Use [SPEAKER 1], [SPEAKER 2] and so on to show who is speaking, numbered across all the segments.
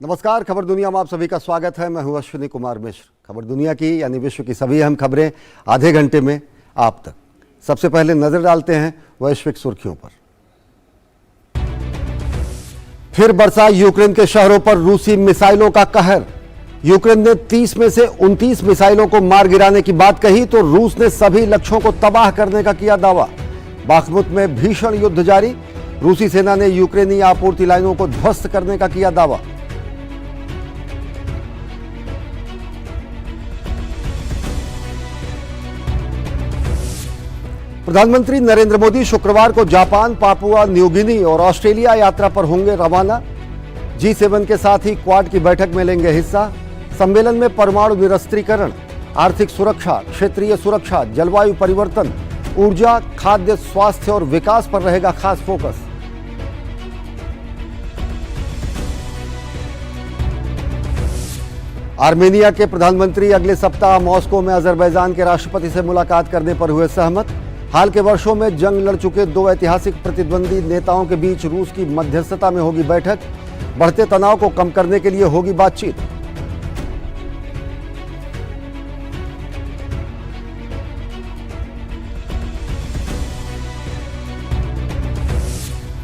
[SPEAKER 1] नमस्कार, खबर दुनिया में आप सभी का स्वागत है। मैं हूं अश्विनी कुमार मिश्र। खबर दुनिया की यानी विश्व की सभी अहम खबरें आधे घंटे में आप तक। सबसे पहले नजर डालते हैं वैश्विक सुर्खियों पर। फिर बरसा यूक्रेन के शहरों पर रूसी मिसाइलों का कहर। यूक्रेन ने 30 में से 29 मिसाइलों को मार गिराने की बात कही तो रूस ने सभी लक्ष्यों को तबाह करने का किया दावा। बाखमुत में भीषण युद्ध जारी। रूसी सेना ने यूक्रेनी आपूर्ति लाइनों को ध्वस्त करने का किया दावा। प्रधानमंत्री नरेंद्र मोदी शुक्रवार को जापान, पापुआ न्यू गिनी और ऑस्ट्रेलिया यात्रा पर होंगे रवाना। G7 के साथ ही क्वाड की बैठक में लेंगे हिस्सा। सम्मेलन में परमाणु निरस्त्रीकरण, आर्थिक सुरक्षा, क्षेत्रीय सुरक्षा, जलवायु परिवर्तन, ऊर्जा, खाद्य, स्वास्थ्य और विकास पर रहेगा खास फोकस। आर्मेनिया के प्रधानमंत्री अगले सप्ताह मॉस्को में अजरबैजान के राष्ट्रपति से मुलाकात करने पर हुए सहमत। हाल के वर्षों में जंग लड़ चुके दो ऐतिहासिक प्रतिद्वंदी नेताओं के बीच रूस की मध्यस्थता में होगी बैठक। बढ़ते तनाव को कम करने के लिए होगी बातचीत।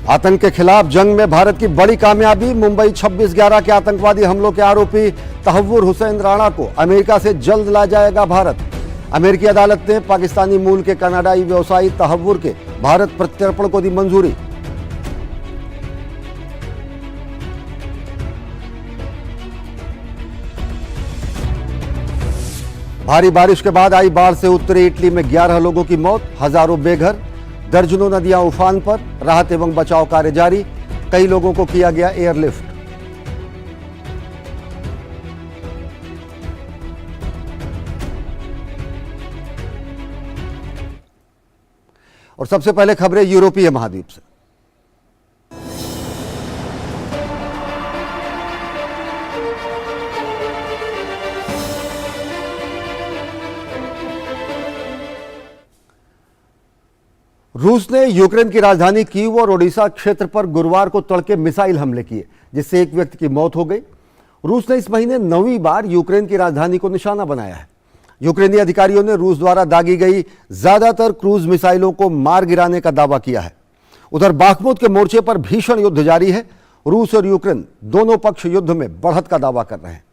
[SPEAKER 1] आतंक के खिलाफ जंग में भारत की बड़ी कामयाबी। मुंबई 26/11 के आतंकवादी हमलों के आरोपी तहव्वुर हुसैन राणा को अमेरिका से जल्द ला जाएगा भारत। अमेरिकी अदालत ने पाकिस्तानी मूल के कनाडाई व्यवसायी तहव्वुर के भारत प्रत्यर्पण को दी मंजूरी। भारी बारिश के बाद आई बाढ़ से उत्तरी इटली में 11 लोगों की मौत, हजारों बेघर, दर्जनों नदियां उफान पर। राहत एवं बचाव कार्य जारी। कई लोगों को किया गया एयरलिफ्ट। और सबसे पहले खबरें यूरोपीय महाद्वीप से। रूस ने यूक्रेन की राजधानी कीव और ओडिशा क्षेत्र पर गुरुवार को तड़के मिसाइल हमले किए, जिससे एक व्यक्ति की मौत हो गई। रूस ने इस महीने 9वीं बार यूक्रेन की राजधानी को निशाना बनाया है। यूक्रेनी अधिकारियों ने रूस द्वारा दागी गई ज्यादातर क्रूज मिसाइलों को मार गिराने का दावा किया है। उधर बाखमुत के मोर्चे पर भीषण युद्ध जारी है। रूस और यूक्रेन दोनों पक्ष युद्ध में बढ़त का दावा कर रहे हैं।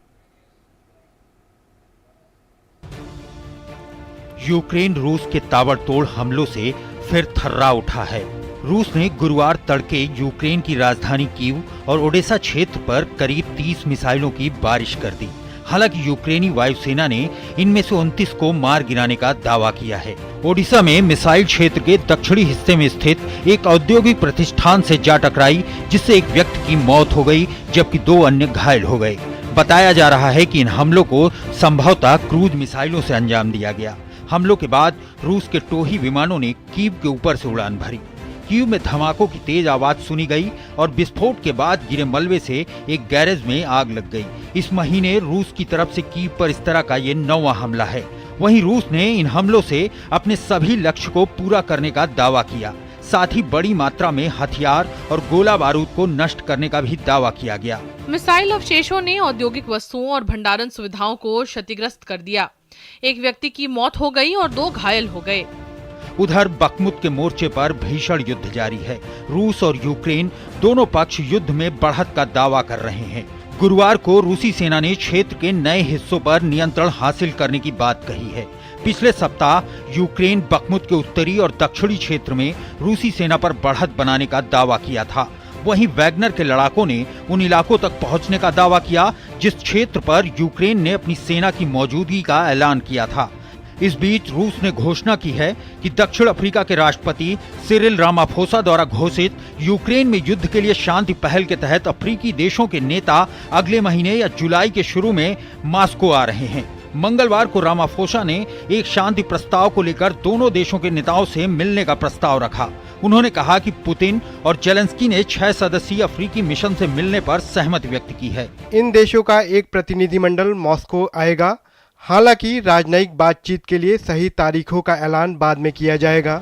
[SPEAKER 2] यूक्रेन रूस के ताबड़तोड़ हमलों से फिर थर्रा उठा है। रूस ने गुरुवार तड़के यूक्रेन की राजधानी कीव और ओडेसा क्षेत्र पर करीब 30 मिसाइलों की बारिश कर दी। हालांकि यूक्रेनी वायुसेना ने इनमें से 29 को मार गिराने का दावा किया है। ओडिशा में मिसाइल क्षेत्र के दक्षिणी हिस्से में स्थित एक औद्योगिक प्रतिष्ठान से जा टकराई, जिससे एक व्यक्ति की मौत हो गई जबकि 2 अन्य घायल हो गए। बताया जा रहा है कि इन हमलों को संभवतः क्रूज मिसाइलों से अंजाम दिया गया। हमलों के बाद रूस के टोही विमानों ने कीव के ऊपर से उड़ान भरी। कीव में धमाकों की तेज आवाज सुनी गई और विस्फोट के बाद गिरे मलबे से एक गैरेज में आग लग गई। इस महीने रूस की तरफ से कीव पर इस तरह का ये 9वां हमला है। वहीं रूस ने इन हमलों से अपने सभी लक्ष्य को पूरा करने का दावा किया। साथ ही बड़ी मात्रा में हथियार और गोला बारूद को नष्ट करने का भी दावा किया गया।
[SPEAKER 3] मिसाइल अवशेषों ने औद्योगिक वस्तुओं और भंडारण सुविधाओं को क्षतिग्रस्त कर दिया। एक व्यक्ति की मौत हो गई और 2 घायल हो गए।
[SPEAKER 2] उधर बखमुत के मोर्चे पर भीषण युद्ध जारी है। रूस और यूक्रेन दोनों पक्ष युद्ध में बढ़त का दावा कर रहे हैं। गुरुवार को रूसी सेना ने क्षेत्र के नए हिस्सों पर नियंत्रण हासिल करने की बात कही है। पिछले सप्ताह यूक्रेन बखमुत के उत्तरी और दक्षिणी क्षेत्र में रूसी सेना पर बढ़त बनाने का दावा किया था। वहीं वैगनर के लड़ाकों ने उन इलाकों तक पहुंचने का दावा किया जिस क्षेत्र पर यूक्रेन ने अपनी सेना की मौजूदगी का ऐलान किया था। इस बीच रूस ने घोषणा की है कि दक्षिण अफ्रीका के राष्ट्रपति सिरिल रामाफोसा द्वारा घोषित यूक्रेन में युद्ध के लिए शांति पहल के तहत अफ्रीकी देशों के नेता अगले महीने या जुलाई के शुरू में मॉस्को आ रहे हैं। मंगलवार को रामाफोसा ने एक शांति प्रस्ताव को लेकर दोनों देशों के नेताओं से मिलने का प्रस्ताव रखा। उन्होंने कहा कि पुतिन और जेलेंस्की ने 6 सदस्यीय अफ्रीकी मिशन से मिलने पर सहमति व्यक्त की है।
[SPEAKER 4] इन देशों का एक प्रतिनिधिमंडल मॉस्को आएगा। हालांकि राजनयिक बातचीत के लिए सही तारीखों का ऐलान बाद में किया जाएगा।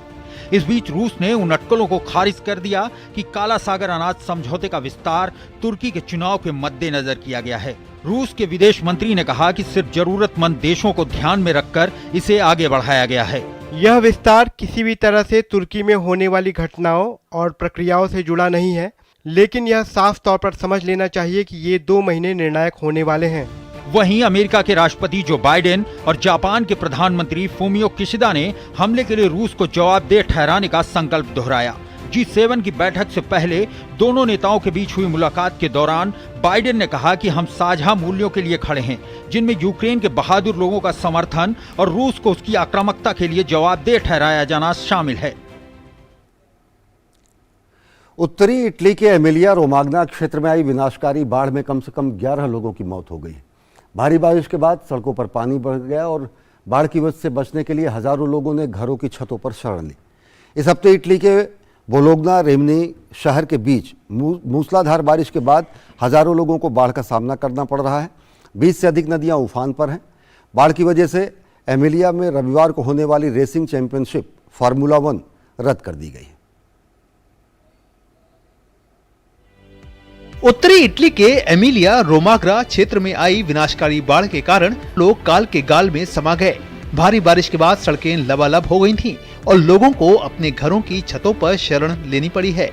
[SPEAKER 2] इस बीच रूस ने उन अटकलों को खारिज कर दिया कि काला सागर अनाज समझौते का विस्तार तुर्की के चुनाव के मद्देनजर किया गया है। रूस के विदेश मंत्री ने कहा कि सिर्फ जरूरतमंद देशों को ध्यान में रखकर इसे आगे बढ़ाया गया है।
[SPEAKER 4] यह विस्तार किसी भी तरह से तुर्की में होने वाली घटनाओं और प्रक्रियाओं से जुड़ा नहीं है, लेकिन यह साफ तौर पर समझ लेना चाहिए कि ये 2 महीने निर्णायक होने वाले हैं।
[SPEAKER 2] वहीं अमेरिका के राष्ट्रपति जो बाइडेन और जापान के प्रधानमंत्री फूमियो किशिदा ने हमले के लिए रूस को जवाबदेह ठहराने का संकल्प दोहराया। G7 की बैठक से पहले दोनों नेताओं के बीच हुई मुलाकात के दौरान बाइडेन ने कहा कि हम साझा मूल्यों के लिए खड़े हैं, जिनमें यूक्रेन के बहादुर लोगों का समर्थन और रूस को उसकी आक्रामकता के लिए जवाबदेह ठहराया जाना शामिल है।
[SPEAKER 1] उत्तरी इटली के एमिलिया रोमाग्ना क्षेत्र में आई विनाशकारी बाढ़ में कम से कम 11 लोगों की मौत हो गई। भारी बारिश के बाद सड़कों पर पानी बढ़ गया और बाढ़ की वजह से बचने के लिए हजारों लोगों ने घरों की छतों पर शरण ली। इस हफ्ते इटली के बोलोग्ना रेमनी शहर के बीच मूसलाधार बारिश के बाद हजारों लोगों को बाढ़ का सामना करना पड़ रहा है। 20 से अधिक नदियां उफान पर हैं। बाढ़ की वजह से एमिलिया में रविवार को होने वाली रेसिंग चैंपियनशिप फार्मूला 1 रद्द कर दी गई।
[SPEAKER 5] उत्तरी इटली के एमिलिया रोमाग्रा क्षेत्र में आई विनाशकारी बाढ़ के कारण लोग काल के गाल में समा गए। भारी बारिश के बाद सड़कें लबालब हो गई थीं और लोगों को अपने घरों की छतों पर शरण लेनी पड़ी है।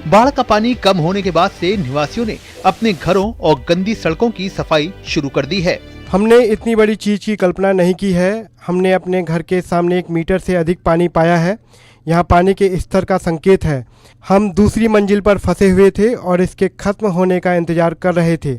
[SPEAKER 5] बाढ़ का पानी कम होने के बाद से निवासियों ने अपने घरों और गंदी सड़कों की सफाई शुरू कर दी है।
[SPEAKER 4] हमने इतनी बड़ी चीज की कल्पना नहीं की है। हमने अपने घर के सामने 1 मीटर से अधिक पानी पाया है। यहाँ पानी के स्तर का संकेत है। हम दूसरी मंजिल पर फंसे हुए थे और इसके खत्म होने का इंतजार कर रहे थे।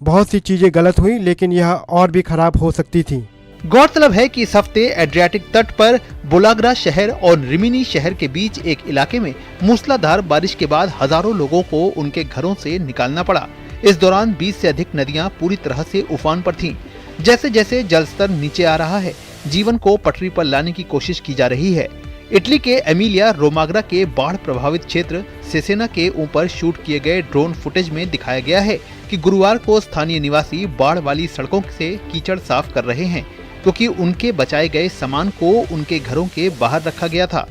[SPEAKER 4] बहुत सी चीजें गलत हुई, लेकिन यह और भी खराब हो सकती थी।
[SPEAKER 5] गौरतलब है कि इस हफ्ते एड्रियाटिक तट पर बोलाग्रा शहर और रिमिनी शहर के बीच एक इलाके में मूसलाधार बारिश के बाद हजारों लोगों को उनके घरों से निकालना पड़ा। इस दौरान 20 से अधिक नदियां पूरी तरह से उफान पर थीं। जैसे जैसे जलस्तर नीचे आ रहा है, जीवन को पटरी पर लाने की कोशिश की जा रही है। इटली के एमिलिया रोमाग्रा के बाढ़ प्रभावित क्षेत्र सेसेना के ऊपर शूट किए गए ड्रोन फुटेज में दिखाया गया है कि गुरुवार को स्थानीय निवासी बाढ़ वाली सड़कों से कीचड़ साफ कर रहे हैं, क्योंकि उनके बचाए गए सामान को उनके घरों के बाहर रखा गया था।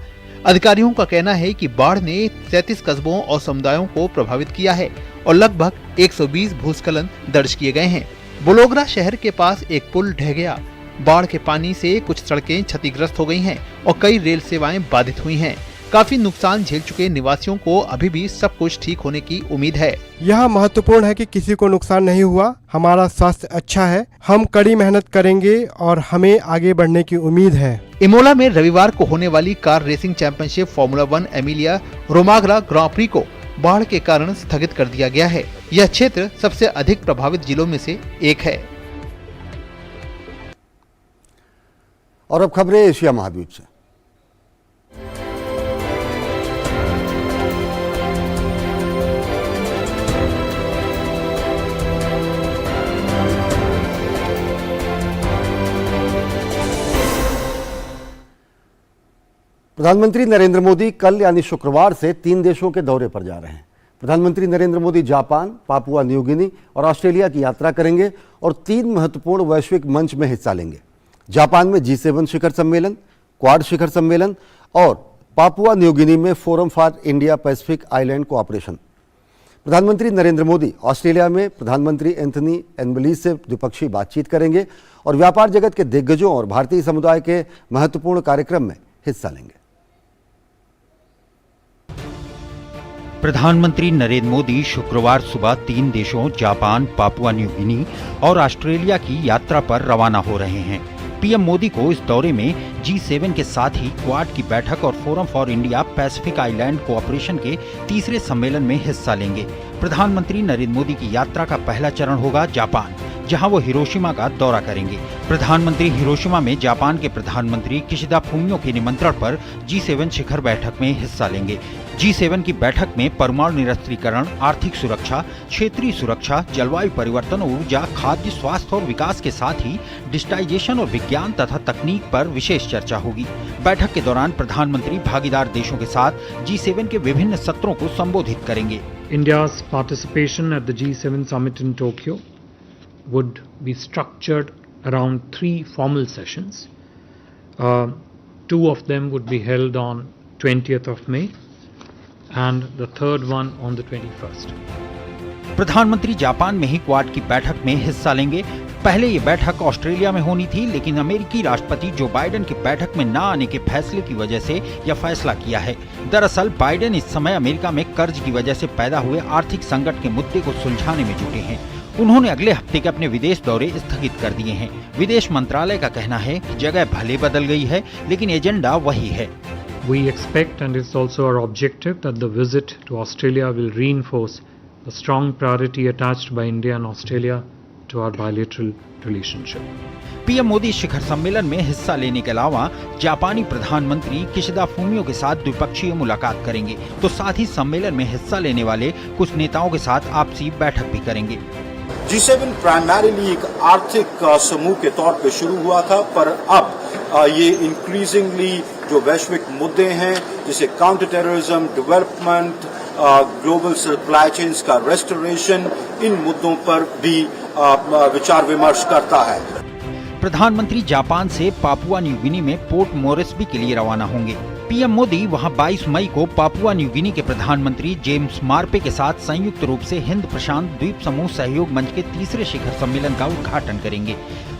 [SPEAKER 5] अधिकारियों का कहना है कि बाढ़ ने 33 कस्बों और समुदायों को प्रभावित किया है और लगभग 120 भूस्खलन दर्ज किए गए हैं। बोलोग्रा शहर के पास एक पुल ढह गया। बाढ़ के पानी से कुछ सड़कें क्षतिग्रस्त हो गई हैं और कई रेल सेवाएं बाधित हुई हैं। काफी नुकसान झेल चुके निवासियों को अभी भी सब कुछ ठीक होने की उम्मीद है।
[SPEAKER 4] यह महत्वपूर्ण है कि किसी को नुकसान नहीं हुआ। हमारा स्वास्थ्य अच्छा है। हम कड़ी मेहनत करेंगे और हमें आगे बढ़ने की उम्मीद है।
[SPEAKER 5] इमोला में रविवार को होने वाली car racing championship formula 1 Emilia Romagna grand prix को बाढ़ के कारण स्थगित कर दिया गया है। यह क्षेत्र सबसे अधिक प्रभावित जिलों में से एक है।
[SPEAKER 1] और अब खबरें एशिया महाद्वीप से। प्रधानमंत्री नरेंद्र मोदी कल यानी शुक्रवार से 3 देशों के दौरे पर जा रहे हैं। प्रधानमंत्री Narendra Modi Japan, Papua New Guinea और ऑस्ट्रेलिया की यात्रा करेंगे और 3 महत्वपूर्ण वैश्विक मंच में हिस्सा लेंगे। जापान में G7 शिखर सम्मेलन, क्वाड शिखर सम्मेलन और पापुआ न्यू गिनी में forum for India Pacific island cooperation. प्रधानमंत्री नरेंद्र मोदी ऑस्ट्रेलिया में प्रधानमंत्री एंथनी एल्बनीज़ से द्विपक्षीय बातचीत करेंगे और व्यापार जगत के दिग्गजों और भारतीय समुदाय के महत्वपूर्ण कार्यक्रम में हिस्सा लेंगे।
[SPEAKER 2] प्रधानमंत्री नरेंद्र मोदी शुक्रवार सुबह 3 देशों जापान, पापुआ न्यू गिनी और ऑस्ट्रेलिया की यात्रा पर रवाना हो रहे हैं। पीएम मोदी को इस दौरे में G7 के साथ ही क्वाड की बैठक और forum for India Pacific island cooperation के तीसरे सम्मेलन में हिस्सा लेंगे। प्रधानमंत्री नरेंद्र मोदी की यात्रा का पहला चरण होगा जापान, जहां वो हिरोशिमा का दौरा करेंगे। प्रधानमंत्री हिरोशिमा में जापान के प्रधानमंत्री किशिदा फूमियो के निमंत्रण पर G7 शिखर बैठक में हिस्सा लेंगे। G7 की बैठक में परमाणु निरस्त्रीकरण, आर्थिक सुरक्षा, क्षेत्रीय सुरक्षा, जलवायु परिवर्तन, ऊर्जा, खाद्य, स्वास्थ्य और विकास के साथ ही डिजिटाइजेशन और विज्ञान तथा तकनीक पर विशेष चर्चा होगी। बैठक के दौरान प्रधानमंत्री भागीदार देशों के साथ G7 के विभिन्न सत्रों को संबोधित करेंगे।
[SPEAKER 6] India's participation at the G7 summit in Tokyo would be structured around 3 formal sessions. 2 of them would be held on 20th of May and the third one on the 21st.
[SPEAKER 2] प्रधानमंत्री Japan में ही quad की बैठक में हिस्सा लेंगे। पहले ये बैठक ऑस्ट्रेलिया में होनी थी, लेकिन अमेरिकी राष्ट्रपति जो बाइडेन की बैठक में न आने के फैसले की वजह से यह फैसला किया है। दरअसल बाइडेन इस समय अमेरिका में कर्ज की वजह से पैदा हुए आर्थिक संकट के मुद्दे को सुलझाने में जुटे हैं। उन्होंने अगले हफ्ते के अपने विदेश दौरे स्थगित कर दिए हैं। विदेश मंत्रालय का कहना है कि जगह भले बदल गई है, लेकिन एजेंडा वही है।
[SPEAKER 6] We expect, and it's also our objective, that the visit to Australia will reinforce the strong priority attached by India and Australia to our bilateral relationship.
[SPEAKER 2] PM Modi शिखर सम्मेलन में हिस्सा लेने के अलावा जापानी प्रधानमंत्री किशिदा फूमियो के साथ द्विपक्षीय मुलाकात करेंगे, तो साथ ही सम्मेलन में हिस्सा लेने वाले कुछ नेताओं के साथ आपसी बैठक भी करेंगे।
[SPEAKER 7] G7 प्राइमरीली एक आर्थिक समूह के तौर पे शुरू हुआ था, पर अब ये इंक्रीजिंगली जो वैश्विक मुद्दे हैं, जैसे counter terrorism, development, global supply chains का रेस्टोरेशन, इन मुद्दों पर भी विचार विमर्श करता है।
[SPEAKER 2] प्रधानमंत्री जापान से पापुआ न्यू गिनी में पोर्ट मोरेस्बी के लिए रवाना होंगे। पीएम मोदी वहां 22 मई को पापुआ न्यू गिनी के प्रधानमंत्री जेम्स मार्पे के साथ संयुक्त रूप से हिंद प्रशांत द्वीप समूह सहयोग मंच के तीसरे शिखर सम्मेलन का उद्घाटन करेंगे।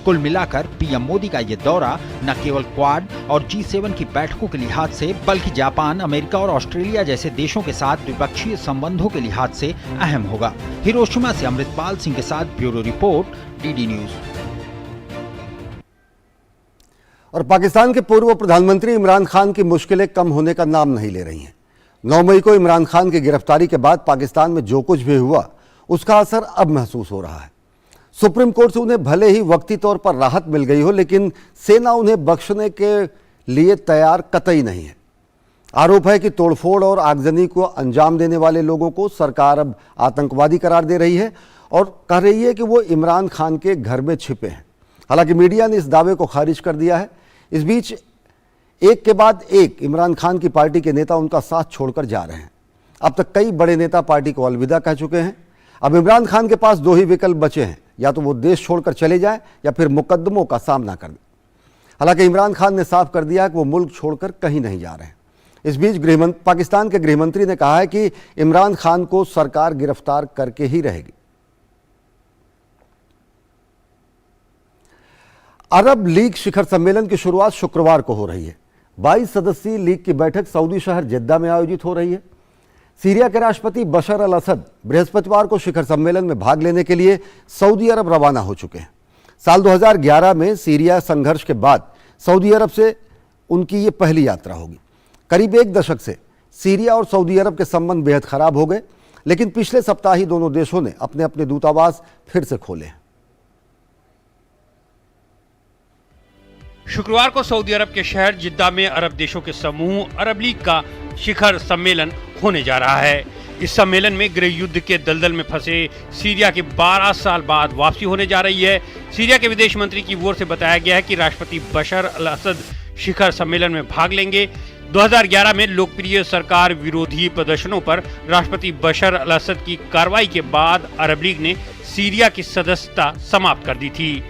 [SPEAKER 2] कुल मिलाकर पीएम मोदी का ये दौरा न केवल क्वाड और G7 की बैठकों के लिहाज से, बल्कि जापान, अमेरिका और ऑस्ट्रेलिया जैसे देशों के साथ द्विपक्षीय संबंधों के लिहाज से अहम होगा। हिरोशिमा से अमृतपाल सिंह के साथ ब्यूरो रिपोर्ट, डीडी न्यूज।
[SPEAKER 1] और पाकिस्तान के पूर्व प्रधानमंत्री इमरान खान की मुश्किलें कम होने का नाम नहीं ले रही हैं। 9 मई को इमरान खान की गिरफ्तारी के बाद पाकिस्तान में जो कुछ भी हुआ, उसका असर अब महसूस हो रहा है। सुप्रीम कोर्ट से उन्हें भले ही वक्ती तौर पर राहत मिल गई हो, लेकिन सेना उन्हें बख्शने के लिए तैयार कतई नहीं है। आरोप है कि तोड़फोड़ और आगजनी को अंजाम देने वाले लोगों को सरकार अब आतंकवादी करार दे रही है और कह रही है कि वो इमरान खान के घर में छिपे हैं। हालांकि मीडिया ने इस दावे को खारिज कर दिया है। इस बीच एक के बाद एक इमरान खान की पार्टी के नेता उनका साथ छोड़कर जा रहे हैं। अब तक कई बड़े नेता पार्टी को अलविदा कह चुके हैं। अब इमरान खान के पास 2 ही विकल्प बचे हैं, या तो वो देश छोड़कर चले जाएं या फिर मुकदमों का सामना कर दें। हालांकि इमरान खान ने साफ कर दिया कि वो मुल्क छोड़कर कहीं नहीं जा रहे हैं। इस बीच पाकिस्तान के गृहमंत्री ने कहा है कि इमरान खान को सरकार गिरफ्तार करके ही रहेगी। अरब लीग शिखर सम्मेलन की शुरुआत शुक्रवार को हो रही है। 22 सदस्यीय लीग की बैठक सऊदी शहर जिद्दा में आयोजित हो रही है। सीरिया के राष्ट्रपति बशर अल असद बृहस्पतिवार को शिखर सम्मेलन में भाग लेने के लिए सऊदी अरब रवाना हो चुके हैं। साल 2011 में सीरिया संघर्ष के बाद सऊदी अरब से उनकी ये पहली यात्रा होगी। करीब 1 दशक से सीरिया और सऊदी अरब के संबंध बेहद खराब हो गए, लेकिन पिछले सप्ताह ही दोनों देशों ने अपने अपने दूतावास फिर से खोले हैं।
[SPEAKER 8] शुक्रवार को सऊदी अरब के शहर जिद्दा में अरब देशों के समूह अरब लीग का शिखर सम्मेलन होने जा रहा है। इस सम्मेलन में गृह युद्ध के दलदल में फंसे सीरिया के 12 साल बाद वापसी होने जा रही है। सीरिया के विदेश मंत्री की ओर से बताया गया है कि राष्ट्रपति बशर अल असद शिखर सम्मेलन में भाग लेंगे। 2011 में लोकप्रिय सरकार विरोधी प्रदर्शनों पर राष्ट्रपति बशर अल असद की कार्रवाई के बाद अरब लीग ने सीरिया की सदस्यता समाप्त कर दी थी।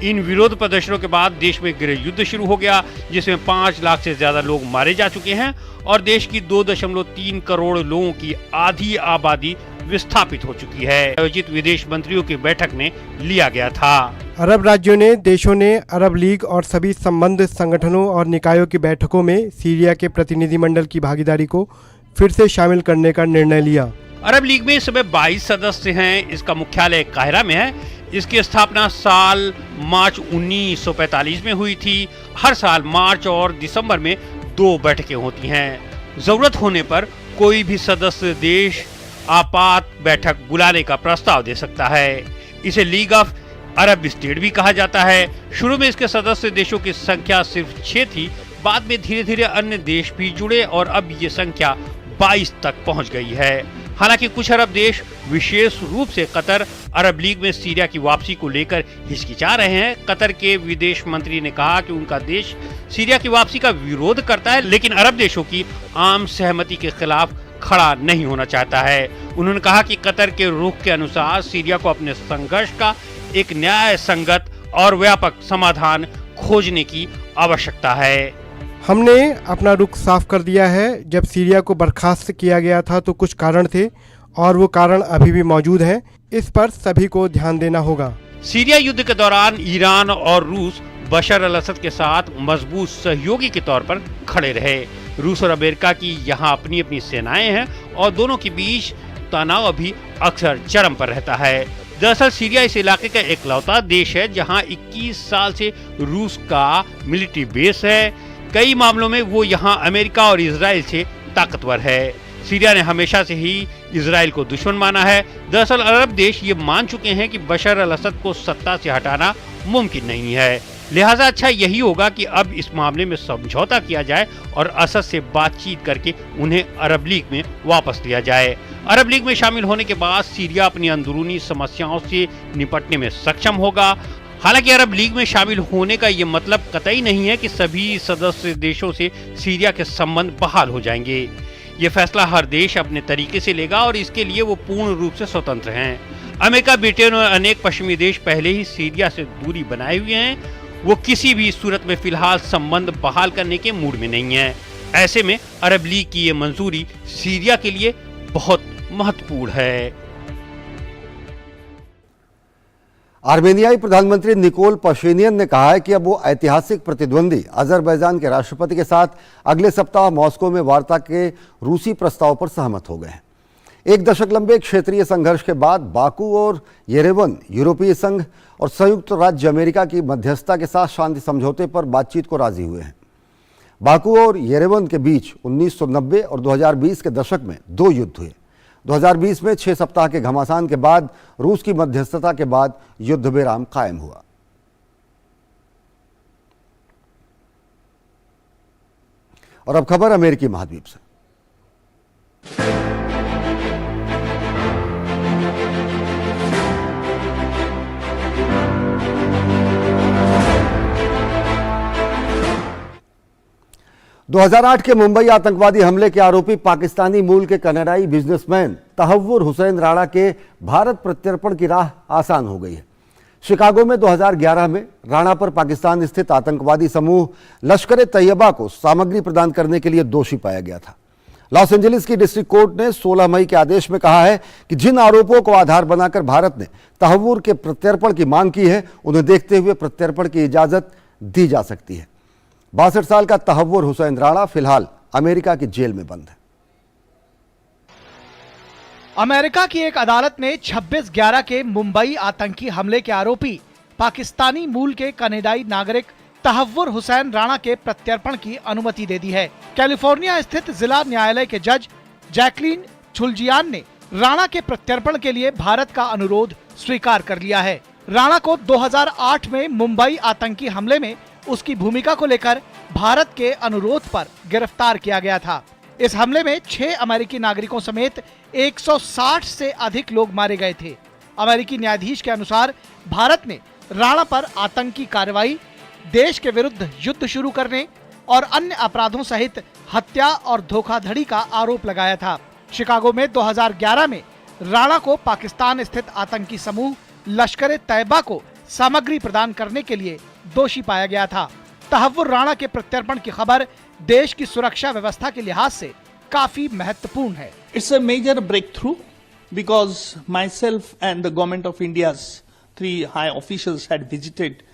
[SPEAKER 8] इन विरोध प्रदर्शनों के बाद देश में गृह युद्ध शुरू हो गया, जिसमें 5 लाख से ज्यादा लोग मारे जा चुके हैं और देश की 2.3 करोड़ लोगों की आधी आबादी विस्थापित हो चुकी है। आयोजित विदेश मंत्रियों की बैठक में लिया गया था।
[SPEAKER 4] अरब राज्यों ने देशों ने अरब लीग और सभी संबंधित संगठनों और निकायों की बैठकों में सीरिया के प्रतिनिधिमंडल की भागीदारी को फिर से शामिल करने का निर्णय लिया।
[SPEAKER 8] अरब लीग में इस समय 22 सदस्य हैं। इसका मुख्यालय काहिरा में है। इसकी स्थापना साल मार्च 1945 में हुई थी। हर साल मार्च और दिसंबर में 2 बैठकें होती हैं। जरूरत होने पर कोई भी सदस्य देश आपात बैठक बुलाने का प्रस्ताव दे सकता है। इसे लीग ऑफ अरब स्टेट भी कहा जाता है। शुरू में इसके सदस्य देशों की संख्या सिर्फ 6 थी। बाद में धीरे धीरे अन्य देश भी जुड़े और अब ये संख्या 22 तक पहुंच गई है। हालांकि कुछ अरब देश, विशेष रूप से कतर, अरब लीग में सीरिया की वापसी को लेकर हिचकिचा रहे हैं। कतर के विदेश मंत्री ने कहा कि उनका देश सीरिया की वापसी का विरोध करता है, लेकिन अरब देशों की आम सहमति के खिलाफ खड़ा नहीं होना चाहता है। उन्होंने कहा कि कतर के रुख के अनुसार सीरिया को अपने संघर्ष का एक न्याय संगत और व्यापक समाधान खोजने की आवश्यकता है।
[SPEAKER 4] हमने अपना रुख साफ कर दिया है। जब सीरिया को बर्खास्त किया गया था तो कुछ कारण थे और वो कारण अभी भी मौजूद हैं। इस पर सभी को ध्यान देना होगा।
[SPEAKER 8] सीरिया युद्ध के दौरान ईरान और रूस बशर अल असद के साथ मजबूत सहयोगी के तौर पर खड़े रहे। रूस और अमेरिका की यहाँ अपनी अपनी सेनाएं हैं और दोनों के बीच तनाव अभी अक्सर चरम पर रहता है। दरअसल सीरिया इस इलाके का एकलौता देश है जहां 21 साल से रूस का मिलिट्री बेस है। कई मामलों में वो यहां अमेरिका और इजराइल से ताकतवर है। सीरिया ने हमेशा से ही इजराइल को दुश्मन माना है। दरअसल अरब देश ये मान चुके हैं कि बशर अल असद को सत्ता से हटाना मुमकिन नहीं है। लिहाजा अच्छा यही होगा कि अब इस मामले में समझौता किया जाए और असद से बातचीत करके उन्हें अरब लीग में वापस लिया जाए। अरब लीग में शामिल होने के बाद सीरिया अपनी अंदरूनी समस्याओं से निपटने में सक्षम होगा। हालांकि अरब लीग में शामिल होने का ये मतलब कतई नहीं है कि सभी सदस्य देशों से सीरिया के संबंध बहाल हो जाएंगे। ये फैसला हर देश अपने तरीके से लेगा और इसके लिए वो पूर्ण रूप से स्वतंत्र हैं। अमेरिका, ब्रिटेन और अनेक पश्चिमी देश पहले ही सीरिया से दूरी बनाए हुए हैं। वो किसी भी सूरत में फिलहाल संबंध बहाल करने के मूड में नहीं है। ऐसे में अरब लीग की ये मंजूरी सीरिया के लिए बहुत महत्वपूर्ण है।
[SPEAKER 1] आर्मेनियाई प्रधानमंत्री निकोल पशिनियन ने कहा है कि अब वो ऐतिहासिक प्रतिद्वंदी अजरबैजान के राष्ट्रपति के साथ अगले सप्ताह मॉस्को में वार्ता के रूसी प्रस्ताव पर सहमत हो गए हैं। एक दशक लंबे क्षेत्रीय संघर्ष के बाद बाकू और येरेवन यूरोपीय संघ और संयुक्त राज्य अमेरिका की मध्यस्थता के साथ शांति समझौते पर बातचीत को राजी हुए हैं। बाकू और येरेवन के बीच 1990 और 2020 के दशक में 2 युद्ध हुए। 2020 में 6 सप्ताह के घमासान के बाद रूस की मध्यस्थता के बाद युद्ध विराम कायम हुआ। और अब खबर अमेरिकी महाद्वीप से। दो 2008 के मुंबई आतंकवादी हमले के आरोपी पाकिस्तानी मूल के कनाडाई बिजनेसमैन तहव्वुर हुसैन राणा के भारत प्रत्यर्पण की राह आसान हो गई है। शिकागो में 2011 में राणा पर पाकिस्तान स्थित आतंकवादी समूह लश्कर ए तैयबा को सामग्री प्रदान करने के लिए दोषी पाया गया था। लॉस एंजलिस की डिस्ट्रिक्ट कोर्ट ने 16 मई के आदेश में कहा है कि जिन आरोपों को आधार बनाकर भारत ने तहव्वुर के प्रत्यर्पण की मांग की है, उन्हें देखते हुए प्रत्यर्पण की इजाजत दी जा सकती है। 62 साल का तहव्वुर हुसैन राणा फिलहाल अमेरिका की जेल में बंद है।
[SPEAKER 9] अमेरिका की एक अदालत ने 26/11 के मुंबई आतंकी हमले के आरोपी पाकिस्तानी मूल के कनाडाई नागरिक तहव्वुर हुसैन राणा के प्रत्यर्पण की अनुमति दे दी है। कैलिफोर्निया स्थित जिला न्यायालय के जज जैकलीन छुलजियान ने राणा के प्रत्यर्पण के लिए भारत का अनुरोध स्वीकार कर लिया है। राणा को 2008 में मुंबई आतंकी हमले में उसकी भूमिका को लेकर भारत के अनुरोध पर गिरफ्तार किया गया था। इस हमले में 6 अमेरिकी नागरिकों समेत 160 से अधिक लोग मारे गए थे। अमेरिकी न्यायाधीश के अनुसार भारत ने राणा पर आतंकी कार्रवाई, देश के विरुद्ध युद्ध शुरू करने और अन्य अपराधों सहित हत्या और धोखाधड़ी का आरोप लगाया था। शिकागो में 2011 में राणा को पाकिस्तान स्थित आतंकी समूह लश्कर ए तैयबा को सामग्री प्रदान करने के लिए दोषी पाया गया था। तहव्वुर राणा के प्रत्यर्पण की खबर देश की सुरक्षा व्यवस्था के लिहाज से काफी महत्वपूर्ण है।
[SPEAKER 10] It's a major breakthrough because myself and the government of India's 3 high officials had visited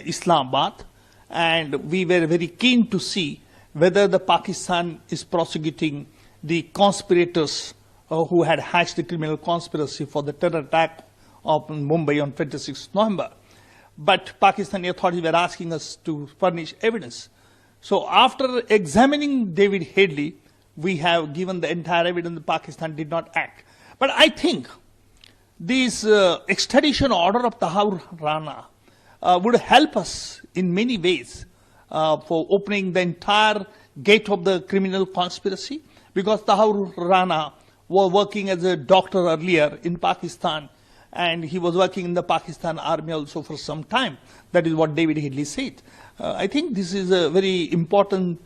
[SPEAKER 10] Islamabad, and we were very keen to see whether the Pakistan is prosecuting the conspirators who had hatched the criminal conspiracy for the terror attack of Mumbai on 26 November. But Pakistani authorities were asking us to furnish evidence. So after examining David Headley, we have given the entire evidence that Pakistan did not act. But I think this extradition order of Tahawwur Rana would help us in many ways for opening the entire gate of the criminal conspiracy, because Tahawwur Rana was working as a doctor earlier in Pakistan, and he was working in the Pakistan army also for some time. That is what David Headley said. I think this is a very important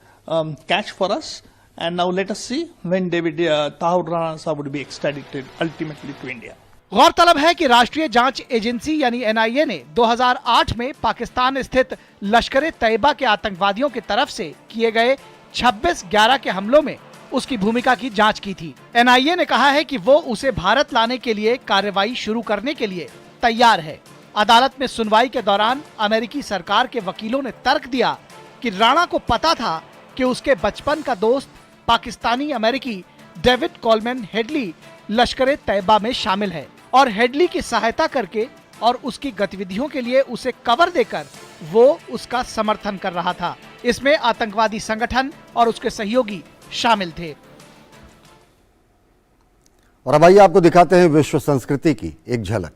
[SPEAKER 10] catch for us. And now let us see when David Tahawwur Rana would be extradited ultimately to India.
[SPEAKER 9] गौरतलब है कि राष्ट्रीय जांच agency यानी NIA ने 2008 में पाकिस्तान स्थित लश्कर-ए-तैयबा के आतंकवादियों की तरफ से किए गए 26/11 के हमलों में उसकी भूमिका की जांच की थी। NIA ने कहा है कि वो उसे भारत लाने के लिए कार्रवाई शुरू करने के लिए तैयार है। अदालत में सुनवाई के दौरान अमेरिकी सरकार के वकीलों ने तर्क दिया कि राणा को पता था कि उसके बचपन का दोस्त पाकिस्तानी अमेरिकी डेविड कोलमैन हेडली लश्कर-ए-तैयबा में शामिल है और हेडली की सहायता करके और उसकी गतिविधियों के लिए उसे कवर देकर वो उसका समर्थन कर रहा था। इसमें आतंकवादी संगठन और उसके सहयोगी शामिल थे।
[SPEAKER 1] और अब आइए आपको दिखाते हैं विश्व संस्कृति की एक झलक।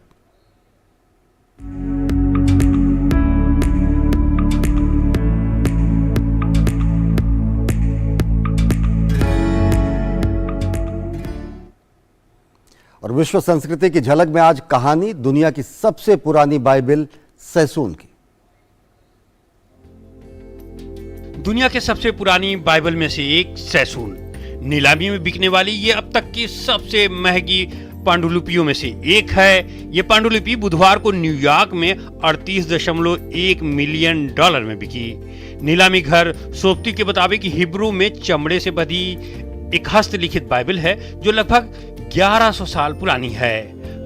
[SPEAKER 1] और विश्व संस्कृति की झलक में आज कहानी दुनिया की सबसे पुरानी बाइबल सैसून की।
[SPEAKER 8] दुनिया के सबसे पुरानी बाइबल में से एक सैसून नीलामी में बिकने वाली ये अब तक की सबसे महंगी पांडुलिपियों में से एक है। ये पांडुलिपि बुधवार को न्यूयॉर्क में 38.1 मिलियन डॉलर में बिकी। नीलामी घर सोप्ती के मुताबिक हिब्रू में चमड़े से बधी एक हस्तलिखित बाइबल है जो लगभग 1100 साल पुरानी है।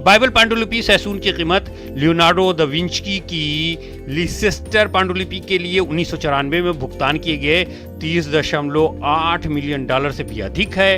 [SPEAKER 8] बाइबल पांडुलिपि सैसून की कीमत लियोनार्डो दा विंची की लीसेस्टर पांडुलिपि के लिए 1994 में भुगतान किए गए 30.8 मिलियन डॉलर से भी अधिक है।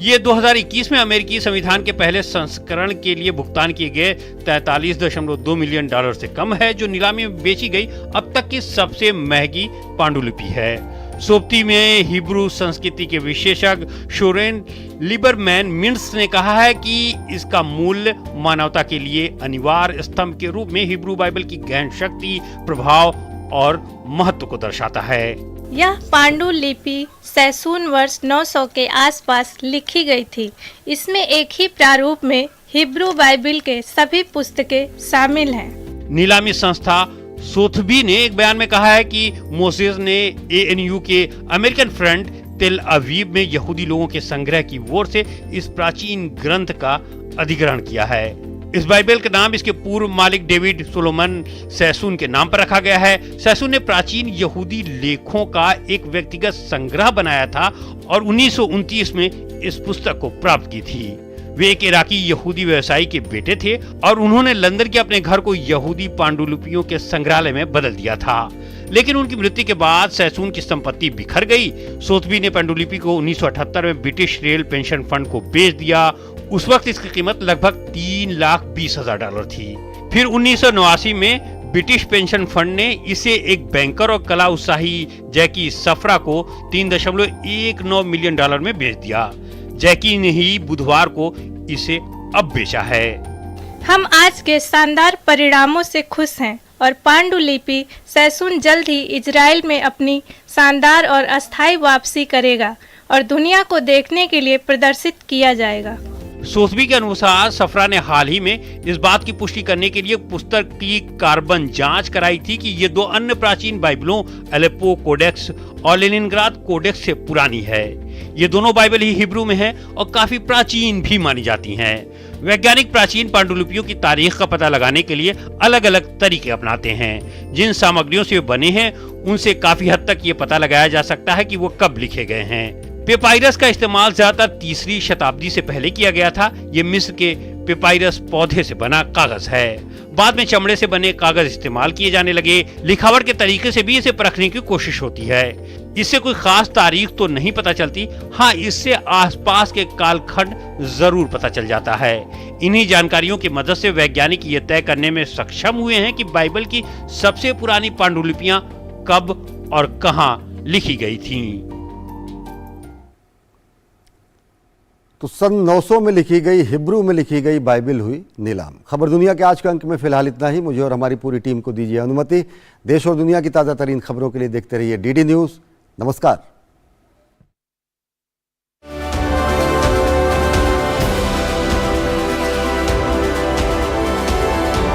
[SPEAKER 8] ये 2021 में अमेरिकी संविधान के पहले संस्करण के लिए भुगतान किए गए 43.2 मिलियन डॉलर से कम है, जो नीलामी में बेची गई अब तक की सबसे महंगी पांडुलिपि है। सोप्ती में हिब्रू संस्कृति के विशेषज्ञ शोरेन लिबरमैन मिंट्स ने कहा है कि इसका मूल्य मानवता के लिए अनिवार्य स्तंभ के रूप में हिब्रू बाइबल की गहन शक्ति, प्रभाव और महत्व को दर्शाता है।
[SPEAKER 11] यह पांडुलिपि सैसून वर्ष 900 के आसपास लिखी गई थी। इसमें एक ही प्रारूप में हिब्रू बाइबल के सभी पुस्तकें शामिल हैं।
[SPEAKER 8] नीलामी संस्था सोथबी ने एक बयान में कहा है कि मोसेस ने ANU के अमेरिकन फ्रंट तेल अवीव में यहूदी लोगों के संग्रह की ओर से इस प्राचीन ग्रंथ का अधिग्रहण किया है। इस बाइबल का नाम इसके पूर्व मालिक डेविड सोलोमन सैसून के नाम पर रखा गया है। सैसून ने प्राचीन यहूदी लेखों का एक व्यक्तिगत संग्रह बनाया था और 1929 में इस पुस्तक को प्राप्त की थी। वे एक इराकी यहूदी व्यवसायी के बेटे थे और उन्होंने लंदन के अपने घर को यहूदी पांडुलिपियों के संग्रहालय में बदल दिया था। लेकिन उनकी मृत्यु के बाद सैसून की संपत्ति बिखर गई। सोथबी ने पांडुलिपि को 1978 में ब्रिटिश रेल पेंशन फंड को बेच दिया। उस वक्त इसकी कीमत लगभग $3,20,000 थी। फिर 1989 में ब्रिटिश पेंशन फंड ने इसे एक बैंकर और कला उत्साही जैकी सफरा को $3.19 मिलियन में बेच दिया। जैकी ने ही बुधवार को इसे अब बेचा है।
[SPEAKER 11] हम आज के शानदार परिणामों से खुश हैं और पांडुलिपि सैसून जल्द ही इजराइल में अपनी शानदार और अस्थायी वापसी करेगा और दुनिया को देखने के लिए प्रदर्शित किया जाएगा।
[SPEAKER 8] सोथबी के अनुसार सफरा ने हाल ही में इस बात की पुष्टि करने के लिए पुस्तक की कार्बन जांच कराई थी कि ये दो अन्य प्राचीन बाइबलों अलेप्पो कोडेक्स और लेनिनग्राद कोडेक्स से पुरानी है। ये दोनों बाइबल ही हिब्रू में है और काफी प्राचीन भी मानी जाती हैं। वैज्ञानिक प्राचीन पांडुलिपियों की तारीख का पता लगाने के लिए अलग अलग तरीके अपनाते हैं। जिन सामग्रियों से बने हैं उनसे काफी हद तक ये पता लगाया जा सकता है कि वो कब लिखे गए हैं। पेपाइरस का इस्तेमाल ज्यादातर 3री शताब्दी से पहले किया गया था। ये मिस्र के पेपाइरस पौधे से बना कागज है। बाद में चमड़े से बने कागज इस्तेमाल किए जाने लगे। लिखावट के तरीके से भी इसे परखने की कोशिश होती है। इससे कोई खास तारीख तो नहीं पता चलती, हाँ इससे आसपास के कालखंड जरूर पता चल जाता है। इन्हीं जानकारियों की मदद से वैज्ञानिक ये तय करने में सक्षम हुए हैं कि बाइबल की सबसे पुरानी पांडुलिपियां कब और कहां लिखी गई थीं।
[SPEAKER 1] तो सन 900 में लिखी गई हिब्रू में लिखी गई बाइबल हुई नीलाम। खबर दुनिया के आज के अंक में फिलहाल इतना ही। मुझे और हमारी पूरी टीम को दीजिए अनुमति। देश और दुनिया की ताज़ा तरीन खबरों के लिए देखते रहिए DD न्यूज़। नमस्कार।